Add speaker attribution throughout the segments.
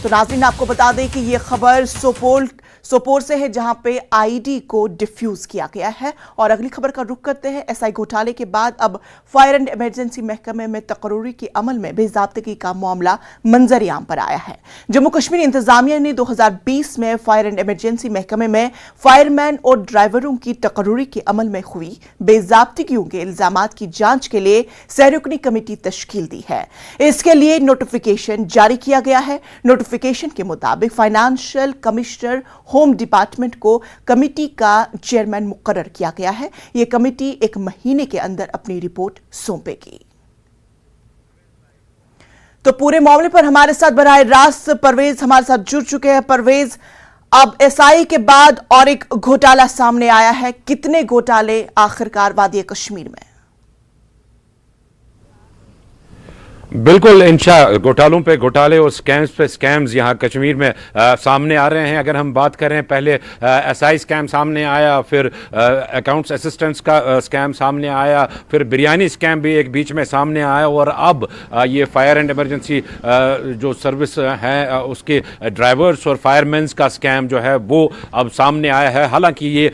Speaker 1: तो नाज़रीन आपको बता दें कि ये खबर सोपोर से है, जहां पे आईडी को डिफ्यूज किया गया है। और अगली खबर का रुख करते हैं। एसआई घोटाले के बाद अब फायर एंड इमरजेंसी महकमे में तकर्रुरी के अमल में बेज़ाब्तगी का मामला मंजर-ए-आम पर आया है। जम्मू कश्मीर इंतजामिया ने 2020 में फायर एंड इमरजेंसी महकमे में फायरमैन और ड्राइवरों की तकर्रुरी के अमल में हुई बेज़ाब्तगियों के इल्जामात की जांच के लिए सहरुकनी कमेटी तश्कील दी है। इसके लिए नोटिफिकेशन जारी किया गया है। नोटिफिकेशन के मुताबिक फाइनेंशियल कमिश्नर होम डिपार्टमेंट को कमेटी का चेयरमैन मुकर्रर किया गया है। यह कमेटी 1 महीने के अंदर अपनी रिपोर्ट सौंपेगी। तो पूरे मामले पर हमारे साथ बराह रास्त परवेज हमारे साथ जुड़ चुके हैं। परवेज, अब एसआई के बाद और एक घोटाला सामने आया है। कितने घोटाले आखिरकार वादी कश्मीर में?
Speaker 2: बिल्कुल इंशा, घोटालों पे घोटाले और स्कैम्स पे स्कैम्स यहाँ कश्मीर में सामने आ रहे हैं। अगर हम बात करें, पहले एसआई स्कैम सामने आया, फिर अकाउंट्स असिस्टेंट्स का स्कैम सामने आया, फिर बिरयानी स्कैम भी एक बीच में सामने आया, और अब ये फायर एंड इमरजेंसी जो सर्विस है उसके ड्राइवर्स और फायरमैन्स का स्कैम जो है वो अब सामने आया है। हालांकि ये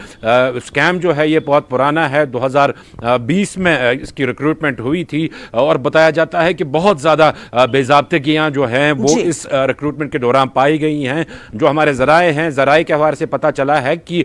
Speaker 2: स्कैम जो है ये बहुत पुराना है, 2020 में इसकी रिक्रूटमेंट हुई थी, और बताया जाता है कि बहुत ज्यादा बेज़ाब्तगियां जो हैं वो इस रिक्रूटमेंट के दौरान पाई गई हैं। जो हमारे जराए के हवाले से पता चला है कि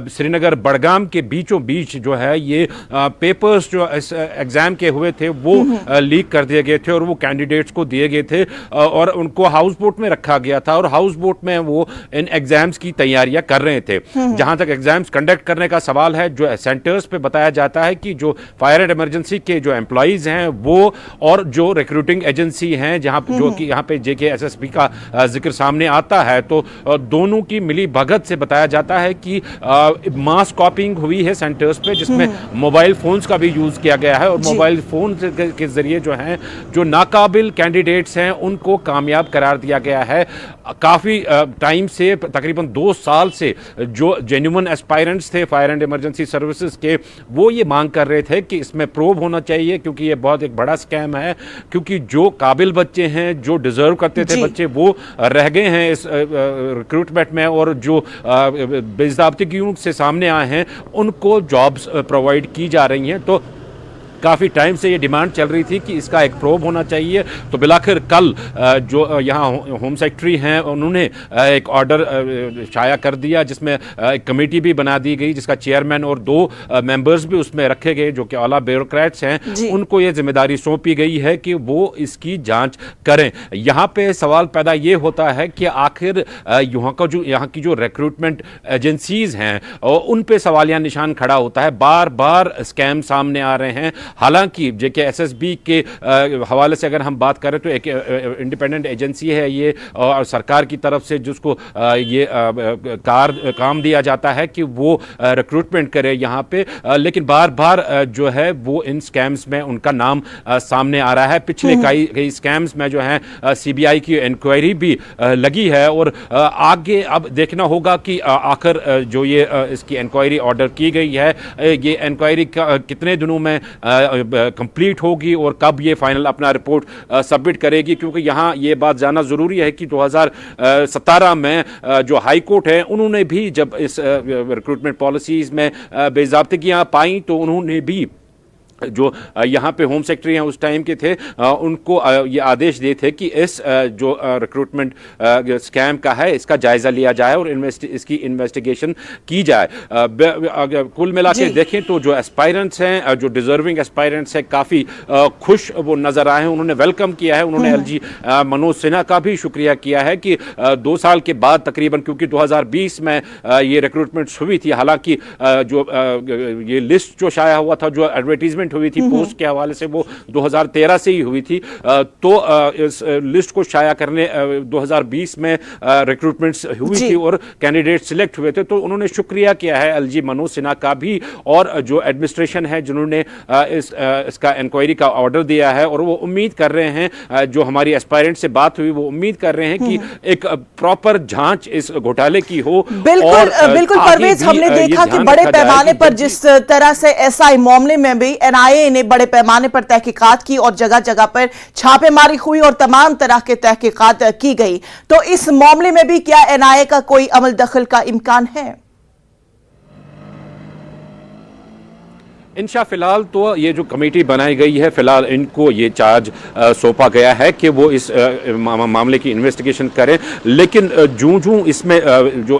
Speaker 2: श्रीनगर बड़गाम के बीचों बीच जो है ये पेपर्स जो इस एग्जाम के हुए थे वो लीक कर दिए गए थे और वो कैंडिडेट्स को दिए गए थे, और उनको हाउस बोट में रखा गया था, और हाउस बोट में वो इन एग्जाम्स की तैयारियां कर रहे थे। जहां तक एग्जाम्स कंडक्ट करने का सवाल है, जो सेंटर्स पे बताया जाता है कि जो फायर एंड इमरजेंसी के जो एम्प्लॉइज हैं वो, और जो रिक्रूटिंग एजेंसी हैं जहां जो कि यहाँ पे जेकेएसएसबी का जिक्र सामने आता है, तो दोनों की मिली भगत से बताया जाता है कि मास कॉपिंग हुई है सेंटर्स पे, जिसमें मोबाइल फोन्स का भी यूज किया गया है, और मोबाइल फोन के जरिए जो हैं जो नाकाबिल कैंडिडेट्स हैं उनको कामयाब करार दिया गया है। काफी टाइम से, तकरीबन 2 साल से जो जेन्युइन एस्पायरेंट्स थे फायर एंड इमरजेंसी सर्विसेज के, वो ये मांग कर रहे थे कि इसमें प्रोब होना चाहिए, क्योंकि ये बहुत एक बड़ा स्कैम है, क्योंकि जो काबिल बच्चे हैं, जो डिजर्व करते थे बच्चे, वो रह गए हैं इस रिक्रूटमेंट में, और जो बेज़ाब्तगियों से सामने आए हैं उनको जॉब्स प्रोवाइड की जा रही हैं। तो काफ़ी टाइम से ये डिमांड चल रही थी कि इसका एक प्रोब होना चाहिए। तो बिलाखिर कल जो यहाँ होम सेक्रेटरी हैं उन्होंने एक ऑर्डर शाया कर दिया, जिसमें एक कमेटी भी बना दी गई, जिसका चेयरमैन और 2 मेंबर्स भी उसमें रखे गए जो कि आला ब्यूरोक्रेट्स हैं। उनको ये जिम्मेदारी सौंपी गई है कि वो इसकी जांच करें। यहाँ पे सवाल पैदा ये होता है कि आखिर यहाँ की जो रिक्रूटमेंट एजेंसीज हैं उन पे सवालिया निशान खड़ा होता है। बार बार स्कैम सामने आ रहे हैं। हालांकि जेकेएसएसबी के हवाले से अगर हम बात करें तो एक इंडिपेंडेंट एजेंसी है ये, और सरकार की तरफ से जिसको ये काम दिया जाता है कि वो रिक्रूटमेंट करे यहाँ पे, लेकिन बार बार जो है वो इन स्कैम्स में उनका नाम सामने आ रहा है। पिछले कई स्कैम्स में जो है सीबीआई की इंक्वायरी भी लगी है, और आगे अब देखना होगा कि आखिर जो ये इसकी इंक्वायरी ऑर्डर की गई है, ये इंक्वायरी कितने दिनों में कंप्लीट होगी और कब ये फाइनल अपना रिपोर्ट सबमिट करेगी, क्योंकि यहाँ ये बात जानना जरूरी है कि 2017 में जो हाई कोर्ट है उन्होंने भी जब इस रिक्रूटमेंट पॉलिसीज में बेज़ाब्तगियां पाई, तो उन्होंने भी जो यहाँ पे होम सेक्रेटरी हैं उस टाइम के थे, उनको ये आदेश दिए थे कि इस जो रिक्रूटमेंट स्कैम का है इसका जायजा लिया जाए और इसकी इन्वेस्टिगेशन की जाए। कुल मिला के देखें तो जो एस्पायरेंट्स हैं, जो डिजर्विंग एस्पायरेंट्स हैं, काफ़ी खुश वो नज़र आए हैं। उन्होंने वेलकम किया है। उन्होंने एलजी मनोज सिन्हा का भी शुक्रिया किया है कि 2 साल के बाद तकरीबन, क्योंकि 2020 में ये रिक्रूटमेंट हुई थी, हालांकि जो ये लिस्ट जो शाया हुआ था, जो एडवर्टीजमेंट हुई थी पोस्ट के हवाले से, वो 2013 से ही हुई थी। तो इस लिस्ट को शाया करने 2020 में रिक्रूटमेंट्स हुई थी और कैंडिडेट सिलेक्ट हुए थे। तो उन्होंने शुक्रिया किया है एलजी मनोज सिन्हा का भी, और जो एडमिनिस्ट्रेशन है जिन्होंने इसका इंक्वायरी का ऑर्डर दिया है, और वो उम्मीद कर रहे हैं, जो हमारी एस्पायरेंट से बात हुई वो उम्मीद कर रहे हैं कि एक प्रॉपर जांच इस घोटाले की हो।
Speaker 1: बिल्कुल परवेज, हमने देखा कि बड़े पैमाने पर जिस तरह से एसआई मामले में भी एनआईए ने बड़े पैमाने पर तहकीकात की और जगह जगह पर छापेमारी हुई और तमाम तरह के तहकीकात की गई। तो इस मामले में भी क्या एनआईए का कोई अमल दखल का इम्कान है?
Speaker 2: इंशा फिलहाल तो ये जो कमेटी बनाई गई है, फिलहाल इनको ये चार्ज सौंपा गया है कि वो इस मामले की इन्वेस्टिगेशन करें। लेकिन जूं इसमें जो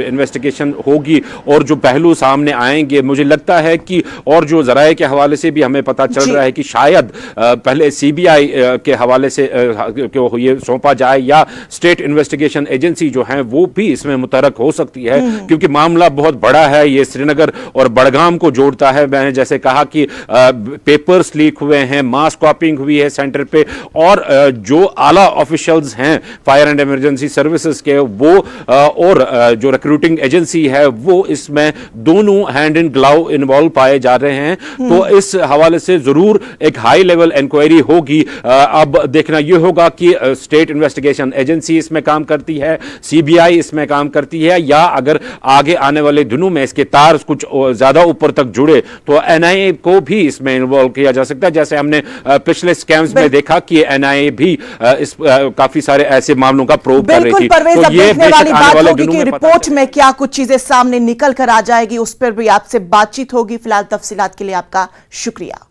Speaker 2: इन्वेस्टिगेशन होगी और जो पहलू सामने आएंगे, मुझे लगता है कि और जो जराए के हवाले से भी हमें पता चल रहा है कि शायद पहले सीबीआई के हवाले से ये सौंपा जाए या स्टेट इन्वेस्टिगेशन एजेंसी जो है वो भी इसमें मुतहरक हो सकती है, क्योंकि मामला बहुत बड़ा है। ये श्रीनगर और बड़गाम को जोड़ता है। मैंने जैसे कहा कि पेपर्स लीक हुए हैं, मास कॉपिंग हुई है सेंटर पे, और जो आला ऑफिशियल्स हैं फायर एंड इमरजेंसी सर्विसेज के वो और जो रिक्रूटिंग एजेंसी है वो इसमें दोनों हैंड इन ग्लव इन्वॉल्व पाए जा रहे हैं। तो इस हवाले से जरूर एक हाई लेवल इंक्वायरी होगी। अब देखना यह होगा कि स्टेट इन्वेस्टिगेशन एजेंसी इसमें काम करती है, सीबीआई इसमें काम करती है, या अगर आगे आने वाले दिनों में इसके तार कुछ ज्यादा ऊपर तक जुड़े तो एनआईए को भी इसमें इन्वॉल्व किया जा सकता है। जैसे हमने पिछले स्कैम्स में देखा कि एनआईए भी इस काफी सारे ऐसे मामलों का प्रोब कर रही थी।
Speaker 1: परवेज, अब देखने वाली बात होगी कि रिपोर्ट में क्या कुछ चीजें सामने निकल कर आ जाएगी, उस पर भी आपसे बातचीत होगी। फिलहाल तफसीलात के लिए आपका शुक्रिया।